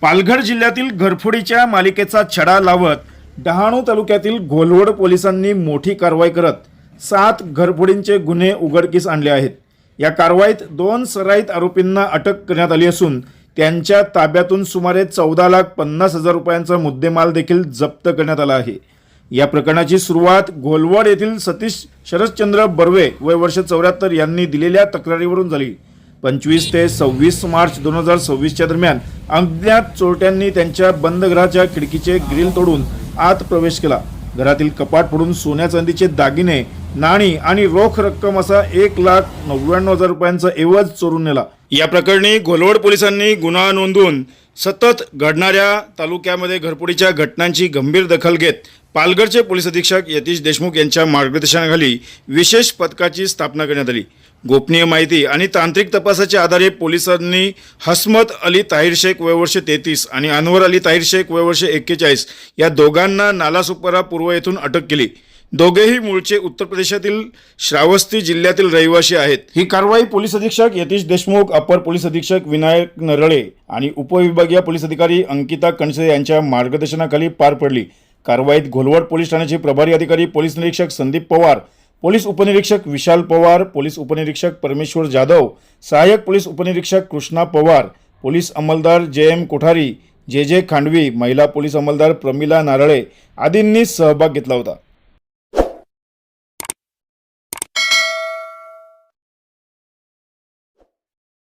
पालघर जिल्ह्यातील घरफोडीच्या मालिकेचा छडा लावत डहाणू तालुक्यातील घोलवड पोलिसांनी मोठी कारवाई करत 7 घरफोडींचे गुन्हे उघडकीस आणले आहेत। या कारवाईत 2 सराईत आरोपींना अटक करण्यात आली असून त्यांच्या ताब्यातून सुमारे 14,50,000 रुपयांचा मुद्देमाल देखील जप्त करण्यात आला आहे। या प्रकरणाची सुरुवात घोलवड येथील सतीश शरदचंद्र बर्वे वय वर्ष 74 यांनी दिलेल्या तक्रारीवरून झाली। 25 ते 26 मार्च 2026 दरम्यान अज्ञात चोरट्यांनी त्यांच्या बंद घराच्या खिडकीचे ग्रिल तोडून आत प्रवेश केला। घरातील कपाट फोडून सोन्या चांदीचे दागिने, नाणी आणि रोख रक्कम असा 1,99,000 रुपयांचा एवज चोरून नेला। या प्रकरणी घोलवड पोलिसांनी गुन्हा नोंदवून सतत घडणाऱ्या तालुक्यामध्ये घरफोडीच्या घटनांची गंभीर दखल घेत पालघरचे पोलीस अधीक्षक यतीश देशमुख यांच्या मार्गदर्शनाखाली विशेष पथकाची स्थापना करण्यात आली। गोपनीय माहिती आणि तांत्रिक तपासाच्या आधारे पोलिसांनी हसमत अली ताहिर शेख वय वर्ष 33 आणि अनवर अली ताहिर शेख वय वर्ष 41 या दोघांना नालासोपारा पूर्व येथून अटक केली। दोघेही मूळचे उत्तर प्रदेशातील श्रावस्ती जिल्ह्यातील रहिवासी आहेत। ही कारवाई पोलीस अधीक्षक यतीश देशमुख, अपर पोलीस अधीक्षक विनायक नरळे आणि उपविभागीय पोलीस अधिकारी अंकिता कणसे यांच्या मार्गदर्शनाखाली पार पडली। कारवाईत घोलवड पोलीस ठाण्याचे प्रभारी अधिकारी पोलीस निरीक्षक संदीप पवार, पोलीस उपनिरीक्षक विशाल पवार, पोलीस उपनिरीक्षक परमेश्वर जाधव, सहाय्यक पोलीस उपनिरीक्षक कृष्णा पवार, पोलीस अंमलदार JM कोठारी, JJ खांडवी, महिला पोलीस अंमलदार प्रमिला नारळे आदींनी सहभाग घेतला होता।